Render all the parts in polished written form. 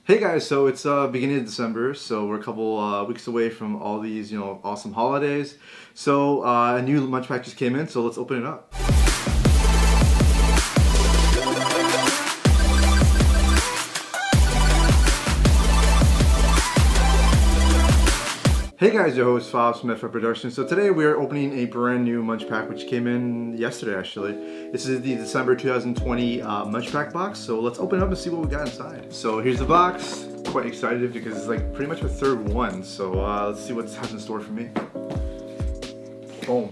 Hey guys, so it's beginning of December, so we're a couple weeks away from all these, awesome holidays. So a new MunchPak just came in, so let's open it up. Hey guys, your host Fob Smith from Production. So today we are opening a brand new MunchPak which came in yesterday actually. This is the December 2020 MunchPak box, so let's open it up and see what we got inside. So here's the box. Quite excited because it's like pretty much the third one, so let's see what it has in store for me. Boom.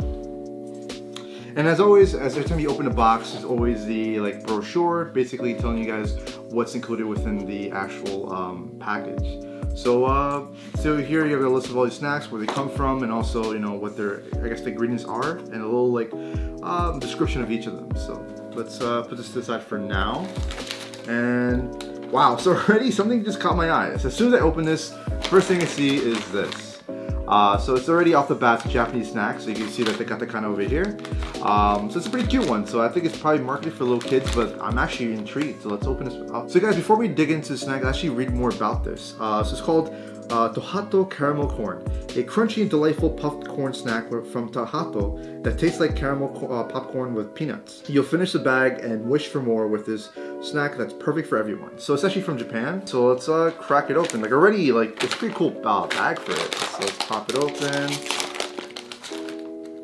And as always, every time you open a box, there's always the brochure, basically telling you guys what's included within the actual package. So here you have a list of all these snacks, where they come from, and also what their the ingredients are, and a little description of each of them. So let's put this to the side for now. And wow, so already something just caught my eye. So as soon as I open this, first thing I see is this. So it's already off the bat a Japanese snack, so you can see that they got the kind over here. So it's a pretty cute one, so I think it's probably marketed for little kids, but I'm actually intrigued, so let's open this up. So guys, before we dig into the snack, let's actually read more about this. So it's called Tojato Caramel Corn, a crunchy and delightful puffed corn snack from Tojato that tastes like caramel popcorn with peanuts. You'll finish the bag and wish for more with this snack that's perfect for everyone. So it's actually from Japan, so let's crack it open. Already, it's a pretty cool bag for it. So let's pop it open.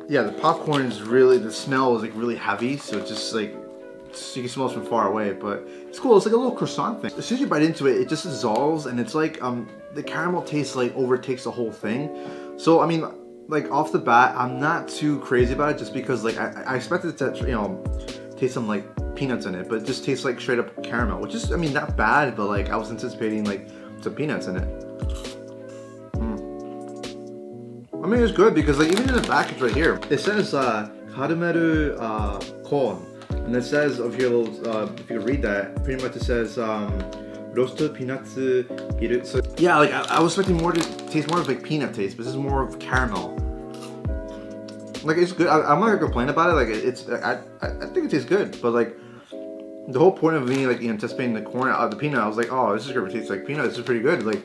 Yeah, the popcorn is really, the smell is really heavy, so it's just you can smell it from far away, but it's cool. It's like a little croissant thing. As soon as you bite into it, it just dissolves, and it's like the caramel taste overtakes the whole thing. So I mean, off the bat, I'm not too crazy about it, just because I expected it to taste some peanuts in it, but it just tastes like straight up caramel, which is not bad, but I was anticipating some peanuts in it. I mean, it's good because even in the package right here, it says Karameru corn, and it says over here, if you read that, pretty much it says roasted peanuts biru. So yeah, I was expecting more to taste more of peanut taste, but this is more of caramel. It's good. I'm not gonna complain about it. I think it tastes good, but the whole point of me anticipating the corn out of the peanut, I was like, oh, this is gonna taste like peanut. This is pretty good.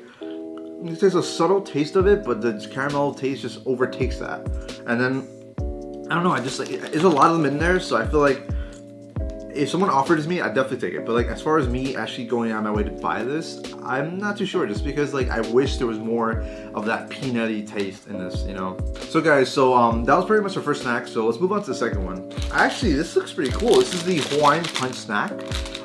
You taste a subtle taste of it, but the caramel taste just overtakes that. And then I don't know. I just there's a lot of them in there, so I feel if someone offered it to me, I'd definitely take it. But as far as me actually going out of my way to buy this, I'm not too sure, just because I wish there was more of that peanutty taste in this, So guys, that was pretty much our first snack. So let's move on to the second one. Actually, this looks pretty cool. This is the Hawaiian punch snack.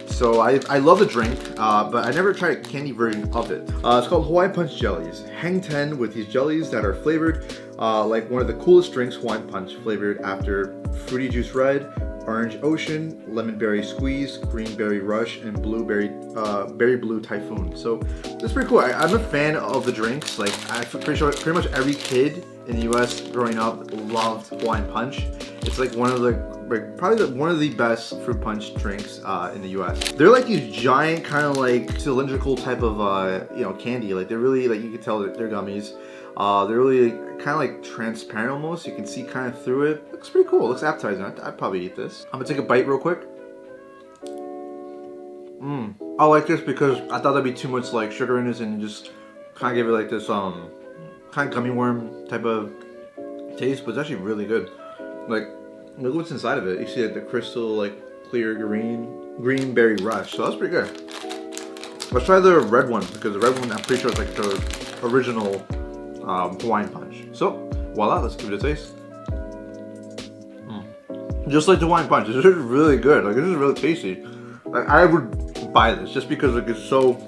So I love the drink, but I never tried a candy version of it. It's called Hawaiian Punch Jellies. Hang 10 with these jellies that are flavored like one of the coolest drinks, Hawaiian Punch, flavored after Fruity Juice Red, Orange Ocean, Lemon Berry Squeeze, Green Berry Rush, and Blueberry Berry Blue Typhoon. So that's pretty cool. I'm a fan of the drinks. I'm pretty sure pretty much every kid in the US growing up loved Hawaiian Punch. It's one of the probably one of the best fruit punch drinks in the US. They're these giant kind of cylindrical type of candy. They're really you can tell they're gummies. They're really kind of transparent almost. You can see kind of through it. Looks pretty cool. Looks appetizing. I'd probably eat this. I'm gonna take a bite real quick. I like this because I thought there'd be too much sugar in this, and just kind of give it this kind of gummy worm type of taste, but it's actually really good. Look what's inside of it. You see the crystal clear green berry rush. So that's pretty good. Let's try the red one, because the red one I'm pretty sure is the original Hawaiian Punch. So voila, let's give it a taste. Just like the Hawaiian Punch, this is really good. This is really tasty. I would buy this just because it's so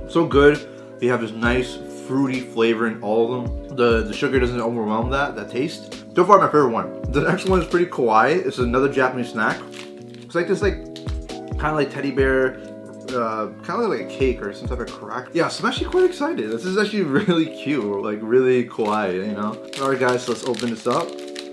so good. You have this nice fruity flavor in all of them. The sugar doesn't overwhelm that taste. So far, my favorite one. The next one is pretty kawaii. It's another Japanese snack. It's this kind of teddy bear, kind of like a cake or some type of crack. Yeah, so I'm actually quite excited. This is actually really cute, really kawaii, Alright guys, so let's open this up,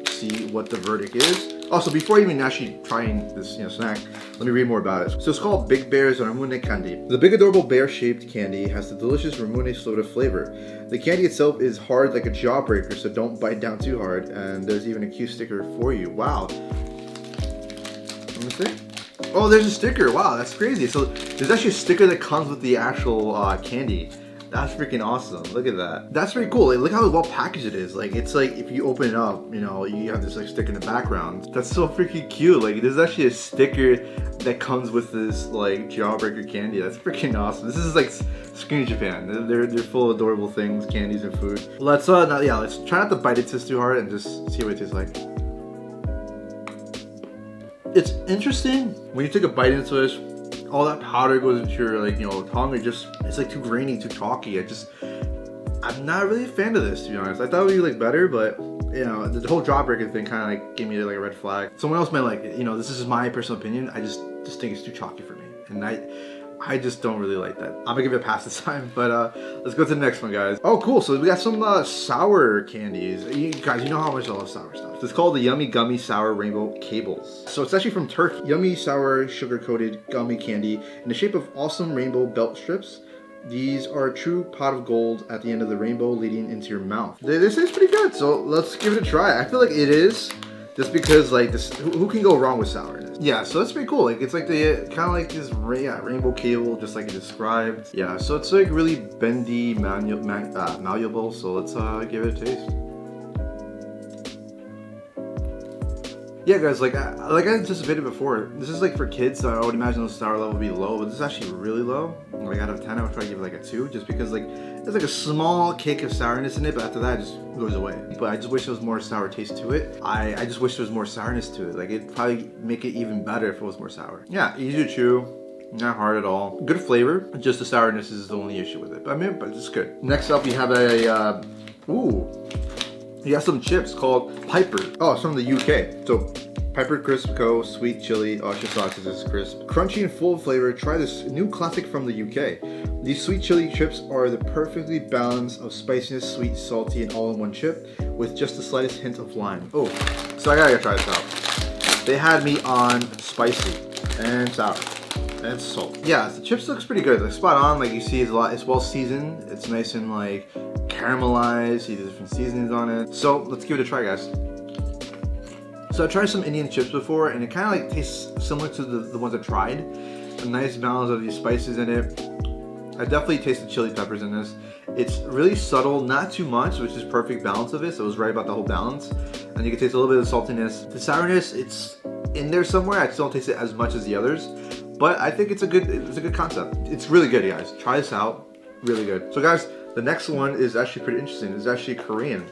see what the verdict is. Also, before even actually trying this snack, let me read more about it. So it's called Big Bear's Ramune Candy. The big adorable bear-shaped candy has the delicious Ramune soda flavor. The candy itself is hard like a jawbreaker, so don't bite down too hard. And there's even a cute sticker for you. Wow. Let me see. Oh, there's a sticker. Wow, that's crazy. So there's actually a sticker that comes with the actual candy. That's freaking awesome. Look at that. That's pretty cool. Like, look how well packaged it is. Like, it's like if you open it up, you know, you have this like sticker in the background. That's so freaking cute. Like, there's actually a sticker that comes with this like jawbreaker candy. That's freaking awesome. This is like Screen Japan. They're full of adorable things, candies and food. Let's let's try not to bite it too hard and just see what it tastes like. It's interesting when you take a bite into this. All that powder goes into your like, you know, tongue. It's like too grainy, too chalky. I'm not really a fan of this, to be honest. I thought it would be like better, but you know, the whole jawbreaker thing kind of like gave me like a red flag. Someone else might like it. You know, this is my personal opinion. I just think it's too chalky for me, and I just don't really like that. I'm gonna give it a pass this time, but let's go to the next one, guys. Oh, cool. So we got some sour candies. You guys, you know how much I love sour stuff. It's called the Yummy Gummy Sour Rainbow Cables. So it's actually from Turkey. Yummy sour sugar-coated gummy candy in the shape of awesome rainbow belt strips. These are a true pot of gold at the end of the rainbow leading into your mouth. This is pretty good, so let's give it a try. I feel like it is. Just because like this, who can go wrong with sourness? Yeah, so that's pretty cool. Like it's like the kind of like this rainbow cable, just like it described. Yeah, so it's like really bendy, malleable. So let's give it a taste. Yeah, guys, like I anticipated before, this is like for kids, so I would imagine the sour level would be low, but this is actually really low. Like out of 10, I would probably give it like a 2, just because like there's like a small kick of sourness in it, but after that it just goes away. But I just wish there was more sour taste to it. I just wish there was more sourness to it. Like it'd probably make it even better if it was more sour. Yeah, easy to chew, not hard at all. Good flavor, just the sourness is the only issue with it. But I mean, but it's good. Next up, we have a you got some chips called Piper. Oh, it's from the UK. So Piper Crisp Co. Sweet Chili. Oh, I should thought this is crisp. Crunchy and full of flavor. Try this new classic from the UK. These sweet chili chips are the perfectly balance of spiciness, sweet, salty, and all in one chip with just the slightest hint of lime. Oh, so I gotta try this out. They had me on spicy and sour and salt. Yeah, the chips looks pretty good. Like spot on. Like you see, it's well seasoned. It's nice and like caramelized. See the different seasonings on it. So let's give it a try, guys. So I tried some Indian chips before, and it kind of like tastes similar to the ones I tried. A nice balance of these spices in it. I definitely tasted chili peppers in this. It's really subtle, not too much, which is perfect balance of it. So it was right about the whole balance. And you can taste a little bit of saltiness. The sourness, it's in there somewhere. I still don't taste it as much as the others, but I think it's a good concept. It's really good, you guys. Try this out. Really good. So guys, the next one is actually pretty interesting. It's actually Korean.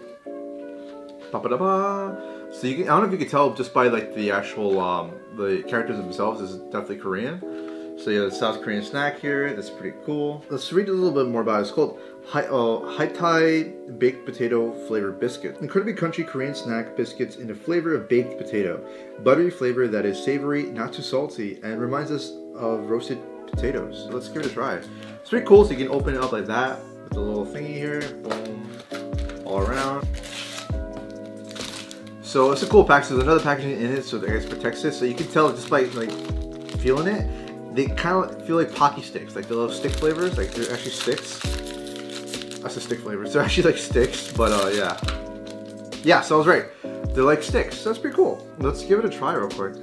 Ba-ba-da-ba. So you can, I don't know if you can tell just by like the actual the characters themselves. This is definitely Korean. So yeah, the South Korean snack here. That's pretty cool. Let's read a little bit more about it. It's called Hai baked potato flavored biscuit. Incredibly crunchy Korean snack biscuits in the flavor of baked potato. Buttery flavor that is savory, not too salty, and reminds us of roasted potatoes. So let's give it a try. It's pretty cool. So you can open it up like that with a little thingy here. Boom, all around. So it's a cool package. There's another packaging in it, so I guess protects it. So you can tell just by like feeling it, they kind of feel like Pocky sticks, like the little stick flavors. Like they're actually sticks. That's the stick flavors. They're actually like sticks, but yeah. So I was right. They're like sticks. So that's pretty cool. Let's give it a try real quick.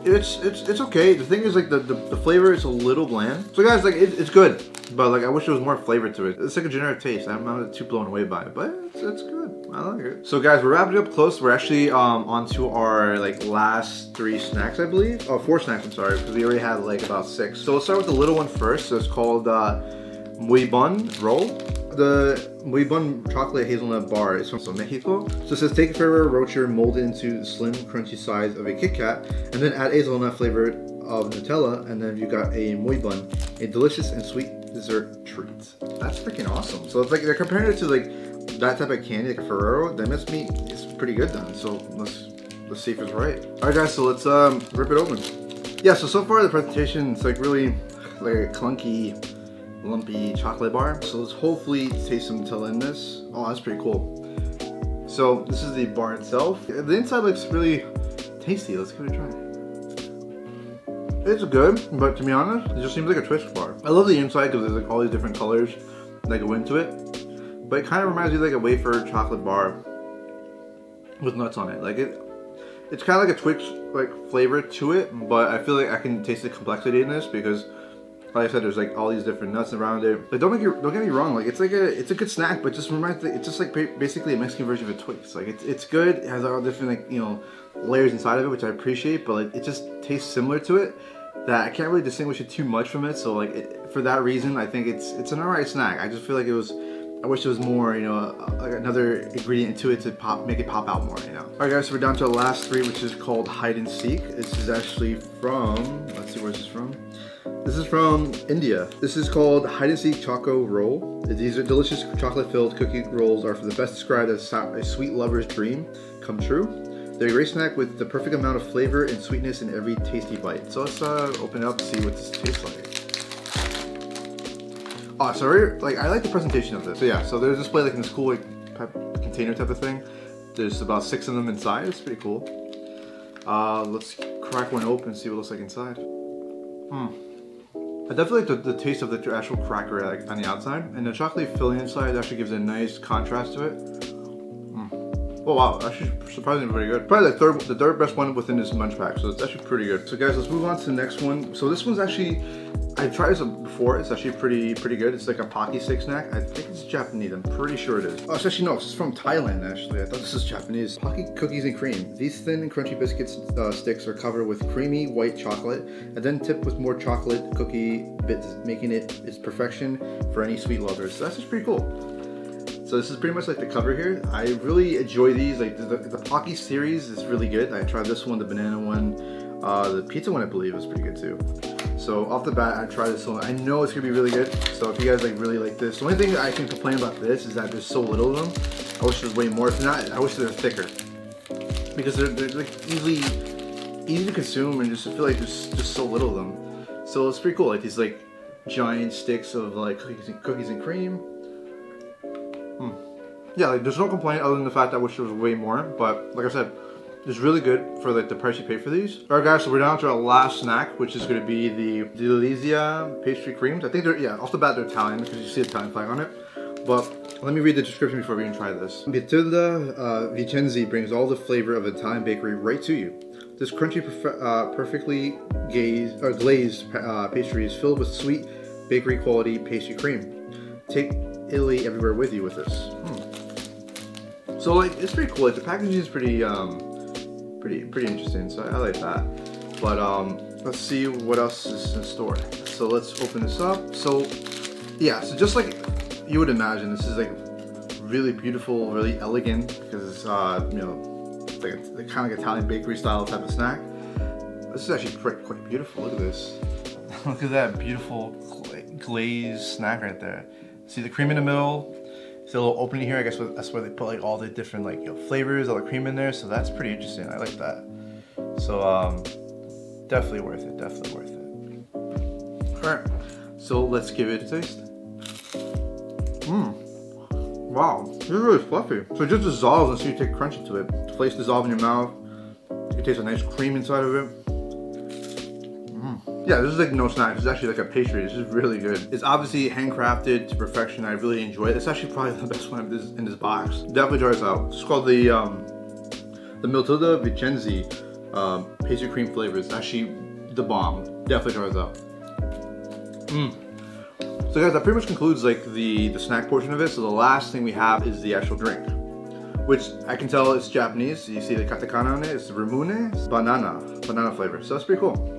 It's okay. The thing is like the flavor is a little bland. So guys, like it's good, but like I wish there was more flavor to it. It's like a generic taste. I'm not too blown away by it, but it's good. I like it. So guys, we're wrapping up close. We're actually onto our like last 3 snacks, I believe. Oh, 4 snacks, I'm sorry, because we already had like about 6. So let's start with the little one first. So it's called Muy Bun roll. The Muy Bun Chocolate Hazelnut bar is from Mexico. So it says take a Ferrero Rocher molded into the slim, crunchy size of a Kit Kat, and then add hazelnut flavored of Nutella, and then you got a Muy Bun, a delicious and sweet dessert treat. That's freaking awesome. So it's like they're comparing it to like that type of candy, like a Ferrero. That must mean it's pretty good then. So let's see if it's right. All right, guys. So let's rip it open. Yeah. So far the presentation, it's like really like a clunky, lumpy chocolate bar. So let's hopefully taste some Nutella in this. Oh, that's pretty cool. So this is the bar itself. The inside looks really tasty. Let's give it a try. It's good, but to be honest, it just seems like a Twix bar. I love the inside because there's like all these different colors that go into it. But it kind of reminds me of like a wafer chocolate bar with nuts on it. Like it It's kind of like a Twix like flavor to it, but I feel like I can taste the complexity in this because, like I said, there's like all these different nuts around it. But don't get me wrong, like it's a good snack, but just reminds me, it's just like basically a Mexican version of a Twix. Like it's good, it has all different like, you know, layers inside of it, which I appreciate, but like it just tastes similar to it that I can't really distinguish it too much from it. So like for that reason, I think it's an alright snack. I just feel like I wish there was more, you know, like another ingredient to it to make it pop out more, you know. Alright guys, so we're down to the last three, which is called Hide and Seek. This is actually from, let's see where this is from. This is from India. This is called Hide and Seek Choco Roll. These are delicious chocolate-filled cookie rolls are for the best described as a sweet lover's dream come true. They're a great snack with the perfect amount of flavor and sweetness in every tasty bite. So let's open it up and see what this tastes like. Oh, sorry, like I like the presentation of this. So yeah, so they're displayed like in this cool like container type of thing. There's about 6 of them inside. It's pretty cool. Let's crack one open and see what it looks like inside. I definitely like the taste of the actual cracker like on the outside, and the chocolate filling inside actually gives a nice contrast to it. Oh wow, actually surprisingly pretty good. Probably the third best one within this MunchPak, so it's actually pretty good. So guys, let's move on to the next one. So this one's actually, I tried this before, it's actually pretty good. It's like a Pocky stick snack. I think it's Japanese, I'm pretty sure it is. Oh, it's actually, no, it's from Thailand actually. I thought this was Japanese. Pocky cookies and cream. These thin and crunchy biscuits sticks are covered with creamy white chocolate and then tipped with more chocolate cookie bits, making it its perfection for any sweet lovers. So that's just pretty cool. So this is pretty much like the cover here. I really enjoy these. Like the Pocky series is really good. I tried this one, the banana one, the pizza one I believe was pretty good too. So off the bat, I tried this one. I know it's gonna be really good. So if you guys like really like this, the only thing I can complain about this is that there's so little of them. I wish there's way more. If not, I wish they were thicker because they're like easy to consume, and just I feel like there's just so little of them. So it's pretty cool. Like these like giant sticks of like cookies and cream. Yeah, like there's no complaint other than the fact that I wish there was way more, but like I said, it's really good for like the price you pay for these. Alright guys, so we're down to our last snack, which is going to be the Elysia pastry creams. I think they're, yeah, off the bat they're Italian because you see the Italian flag on it. But let me read the description before we even try this. Matilda Vincenzi brings all the flavor of Italian bakery right to you. This crunchy, perfectly glazed pastry is filled with sweet bakery quality pastry cream. Take Italy everywhere with you with this. So like it's pretty cool. Like the packaging is pretty interesting. So I like that. But let's see what else is in store. So let's open this up. So yeah, so just like you would imagine, this is like really beautiful, really elegant because it's you know, it's like a kind of like Italian bakery style type of snack. This is actually quite beautiful. Look at this. Look at that beautiful glazed snack right there. See the cream in the middle. See a little opening here. I guess that's where they put like all the different like, you know, flavors, all the cream in there. So that's pretty interesting. I like that. So definitely worth it. Definitely worth it. All right. So let's give it a taste. Wow, this is really fluffy. So it just dissolves as you take crunch into it. The flakes dissolve in your mouth. You can taste a nice cream inside of it. Yeah, this is like no snack. This is actually like a pastry. This is really good. It's obviously handcrafted to perfection. I really enjoy it. It's actually probably the best one in this box. Definitely try this out. It's called the Matilda Vincenzi pastry cream flavor. It's actually the bomb. Definitely try this out. So guys, that pretty much concludes like the snack portion of it. So the last thing we have is the actual drink, which I can tell is Japanese. You see the katakana on it. It's Ramune banana flavor. So that's pretty cool.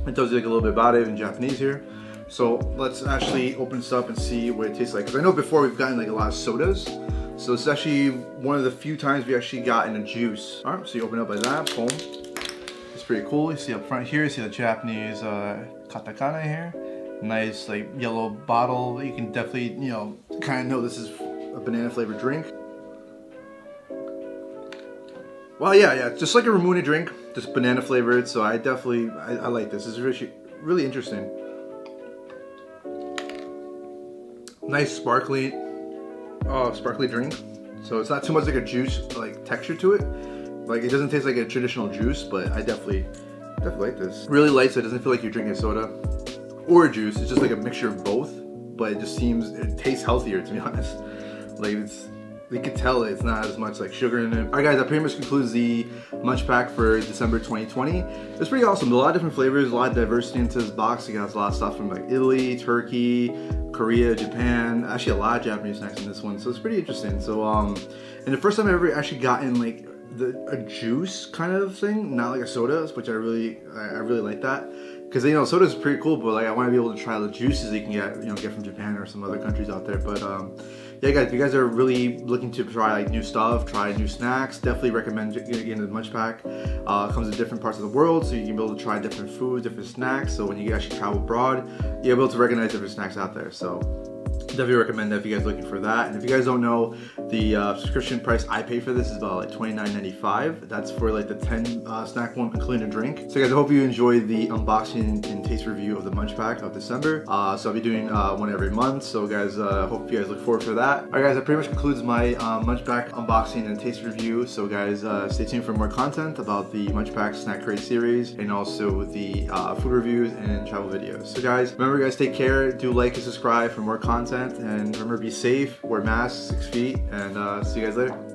It tells you like a little bit about it in Japanese here. So let's actually open this up and see what it tastes like. Because I know before we've gotten like a lot of sodas. So it's actually one of the few times we actually gotten a juice. All right, so you open it up like that, boom. It's pretty cool. You see up front here, you see the Japanese katakana here. Nice like yellow bottle. You can definitely, you know, kind of know this is a banana flavored drink. Well, yeah, just like a Ramune drink, just banana flavored. So I definitely, I like this. This is really interesting. Nice sparkly drink. So it's not too much like a juice like texture to it. Like it doesn't taste like a traditional juice, but I definitely like this. Really light, so it doesn't feel like you're drinking soda or a juice. It's just like a mixture of both, but it tastes healthier to be honest. Like you can tell it's not as much like sugar in it. Alright guys, that pretty much concludes the MunchPak for December 2020. It's pretty awesome. A lot of different flavors, a lot of diversity into this box. You got a lot of stuff from like Italy, Turkey, Korea, Japan. Actually a lot of Japanese snacks in this one, so it's pretty interesting. So and the first time I ever actually gotten like a juice kind of thing, not like a soda, which I really like that. Because you know, soda is pretty cool, but like I want to be able to try the juices you can get from Japan or some other countries out there. But yeah, guys, if you guys are really looking to try like new stuff, try new snacks, definitely recommend getting the MunchPak. It comes in different parts of the world, so you can be able to try different foods, different snacks. So when you actually travel abroad, you're able to recognize different snacks out there. So definitely recommend that if you guys are looking for that. And if you guys don't know, the subscription price I pay for this is about like $29.95. That's for like the 10 snack one, including a drink. So guys, I hope you enjoyed the unboxing and taste review of the MunchPak of December. So I'll be doing one every month. So guys, hope you guys look forward for that. Alright guys, that pretty much concludes my MunchPak unboxing and taste review. So guys, stay tuned for more content about the MunchPak Snack Crate series and also the food reviews and travel videos. So guys, remember guys, take care, do like and subscribe for more content. And remember, be safe, wear masks, 6 feet, and see you guys later.